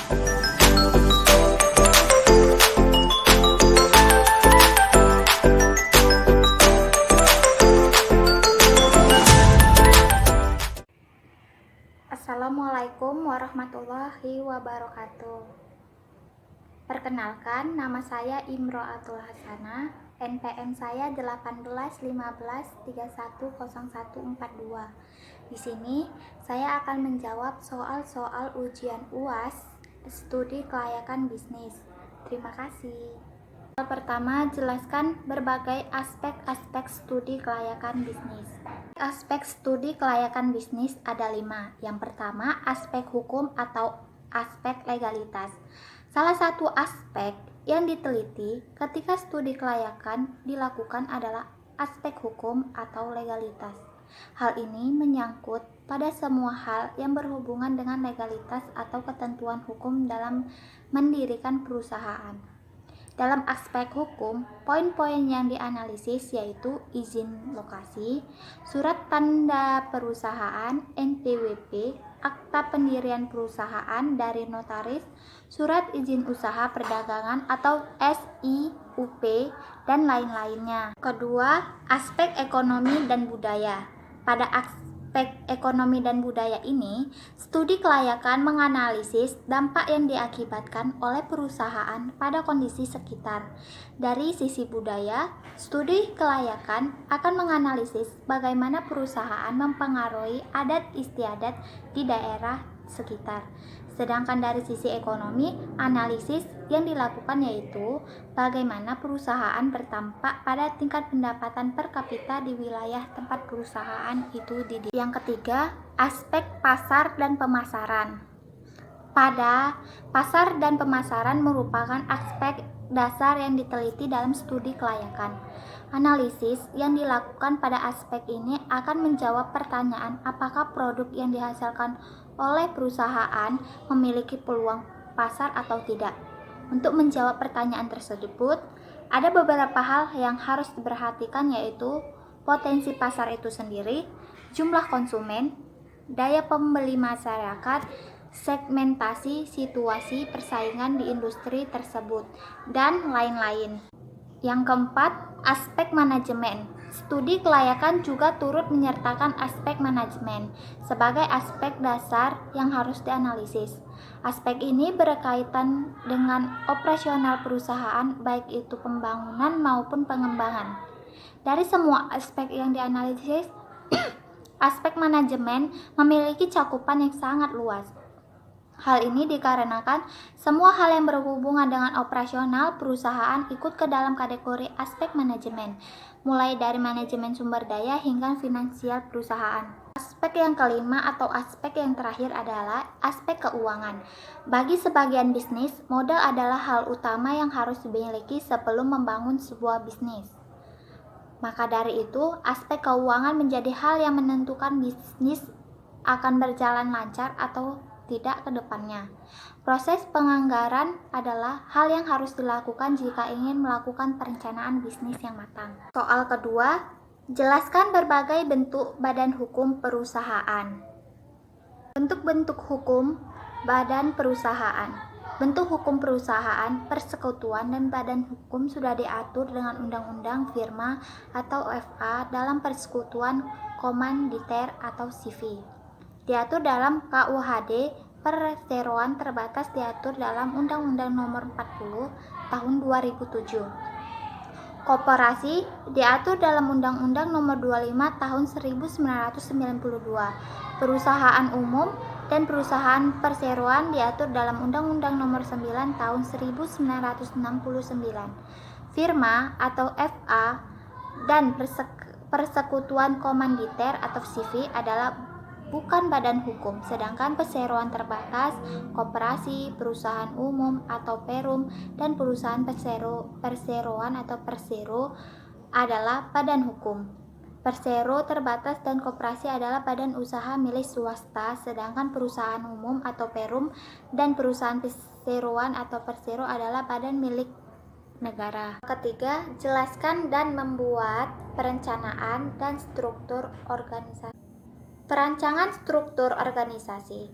Assalamualaikum warahmatullahi wabarakatuh. Perkenalkan, nama saya Imro'atul Hasanah, NPM saya 1815310142. Di sini saya akan menjawab soal-soal ujian UAS studi kelayakan bisnis. Terima kasih. Soal pertama, jelaskan berbagai aspek-aspek studi kelayakan bisnis. Aspek studi kelayakan bisnis ada 5. Yang pertama, aspek hukum atau aspek legalitas. Salah satu aspek yang diteliti ketika studi kelayakan dilakukan adalah aspek hukum atau legalitas. Hal ini menyangkut pada semua hal yang berhubungan dengan legalitas atau ketentuan hukum dalam mendirikan perusahaan. Dalam aspek hukum, poin-poin yang dianalisis yaitu izin lokasi, surat tanda perusahaan (NPWP), akta pendirian perusahaan dari notaris, surat izin usaha perdagangan atau SIUP, dan lain-lainnya. Kedua, aspek ekonomi dan budaya. Pada aspek ekonomi dan budaya ini, studi kelayakan menganalisis dampak yang diakibatkan oleh perusahaan pada kondisi sekitar. Dari sisi budaya, studi kelayakan akan menganalisis bagaimana perusahaan mempengaruhi adat istiadat di daerah sekitar. Sedangkan dari sisi ekonomi, analisis yang dilakukan yaitu bagaimana perusahaan berdampak pada tingkat pendapatan per kapita di wilayah tempat perusahaan itu didirikan. Yang ketiga, aspek pasar dan pemasaran. Pada pasar dan pemasaran merupakan aspek dasar yang diteliti dalam studi kelayakan. Analisis yang dilakukan pada aspek ini akan menjawab pertanyaan apakah produk yang dihasilkan oleh perusahaan memiliki peluang pasar atau tidak. Untuk menjawab pertanyaan tersebut, ada beberapa hal yang harus diperhatikan yaitu potensi pasar itu sendiri, jumlah konsumen, daya pembeli masyarakat, segmentasi situasi persaingan di industri tersebut, dan lain-lain. Yang keempat, aspek manajemen. Studi kelayakan juga turut menyertakan aspek manajemen sebagai aspek dasar yang harus dianalisis. Aspek ini berkaitan dengan operasional perusahaan, baik itu pembangunan maupun pengembangan. Dari semua aspek yang dianalisis, aspek manajemen memiliki cakupan yang sangat luas. Hal ini dikarenakan semua hal yang berhubungan dengan operasional perusahaan ikut ke dalam kategori aspek manajemen, mulai dari manajemen sumber daya hingga finansial perusahaan. Aspek yang kelima atau aspek yang terakhir adalah aspek keuangan. Bagi sebagian bisnis, modal adalah hal utama yang harus dimiliki sebelum membangun sebuah bisnis. Maka dari itu, aspek keuangan menjadi hal yang menentukan bisnis akan berjalan lancar atau tidak ke depannya. Proses penganggaran adalah hal yang harus dilakukan jika ingin melakukan perencanaan bisnis yang matang. Soal kedua, jelaskan berbagai bentuk badan hukum perusahaan. Bentuk-bentuk hukum badan perusahaan. Bentuk hukum perusahaan, persekutuan, dan badan hukum sudah diatur dengan Undang-Undang Firma atau FA dalam persekutuan komanditer atau CV. Diatur dalam KUHD, perseroan terbatas diatur dalam Undang-Undang Nomor 40 Tahun 2007. Koperasi diatur dalam Undang-Undang Nomor 25 Tahun 1992. Perusahaan umum dan perusahaan perseroan diatur dalam Undang-Undang Nomor 9 Tahun 1969. Firma atau FA dan persekutuan komanditer atau CV adalah bukan badan hukum, sedangkan perseroan terbatas, koperasi, perusahaan umum atau perum, dan perusahaan perseroan atau persero adalah badan hukum. Persero terbatas dan koperasi adalah badan usaha milik swasta, sedangkan perusahaan umum atau perum dan perusahaan perseroan atau persero adalah badan milik negara. Ketiga, jelaskan dan membuat perencanaan dan struktur organisasi. Perancangan struktur organisasi.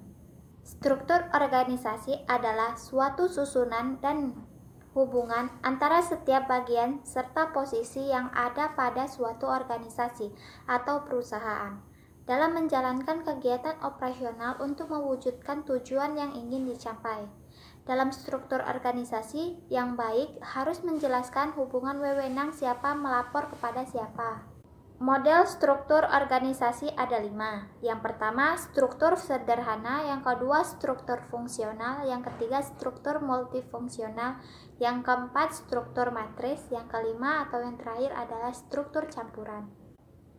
Struktur organisasi adalah suatu susunan dan hubungan antara setiap bagian serta posisi yang ada pada suatu organisasi atau perusahaan dalam menjalankan kegiatan operasional untuk mewujudkan tujuan yang ingin dicapai. Dalam struktur organisasi yang baik harus menjelaskan hubungan wewenang siapa melapor kepada siapa. Model struktur organisasi ada 5. Yang pertama, struktur sederhana. Yang kedua, struktur fungsional. Yang ketiga, struktur multifungsional. Yang keempat, struktur matris. Yang kelima atau yang terakhir adalah struktur campuran.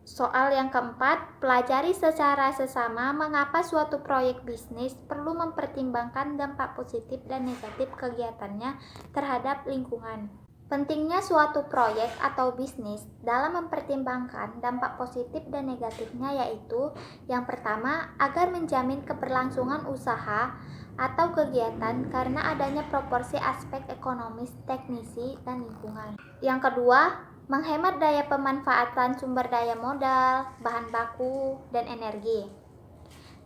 Soal yang keempat, pelajari secara sesama mengapa suatu proyek bisnis perlu mempertimbangkan dampak positif dan negatif kegiatannya terhadap lingkungan. Pentingnya suatu proyek atau bisnis dalam mempertimbangkan dampak positif dan negatifnya yaitu yang pertama, agar menjamin keberlangsungan usaha atau kegiatan karena adanya proporsi aspek ekonomis, teknisi, dan lingkungan. Yang kedua, menghemat daya pemanfaatan sumber daya modal, bahan baku, dan energi.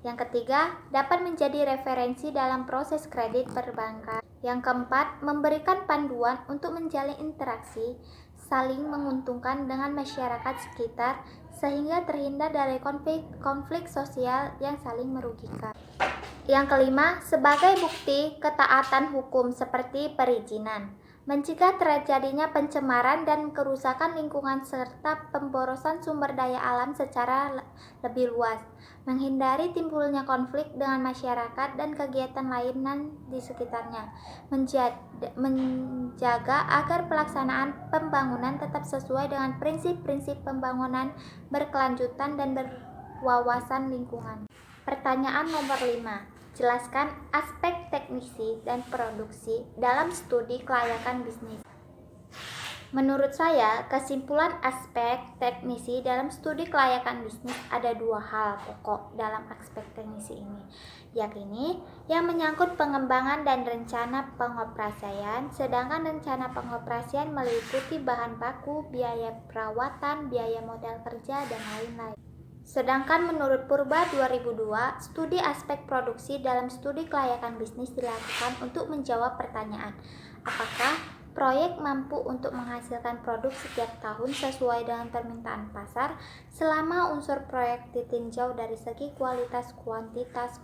Yang ketiga, dapat menjadi referensi dalam proses kredit perbankan. Yang keempat, memberikan panduan untuk menjalin interaksi saling menguntungkan dengan masyarakat sekitar sehingga terhindar dari konflik sosial yang saling merugikan. Yang kelima, sebagai bukti ketaatan hukum seperti perizinan, mencegah terjadinya pencemaran dan kerusakan lingkungan serta pemborosan sumber daya alam secara lebih luas, menghindari timbulnya konflik dengan masyarakat dan kegiatan lainnya di sekitarnya, menjaga agar pelaksanaan pembangunan tetap sesuai dengan prinsip-prinsip pembangunan berkelanjutan dan berwawasan lingkungan. Pertanyaan nomor 5. Jelaskan aspek teknisi dan produksi dalam studi kelayakan bisnis. Menurut saya, kesimpulan aspek teknisi dalam studi kelayakan bisnis ada 2 hal pokok dalam aspek teknisi ini, yakni yang menyangkut pengembangan dan rencana pengoperasian, sedangkan rencana pengoperasian meliputi bahan baku, biaya perawatan, biaya modal kerja, dan lain-lain. Sedangkan menurut Purba 2002, studi aspek produksi dalam studi kelayakan bisnis dilakukan untuk menjawab pertanyaan, apakah proyek mampu untuk menghasilkan produk setiap tahun sesuai dengan permintaan pasar selama unsur proyek ditinjau dari segi kualitas, kuantitas,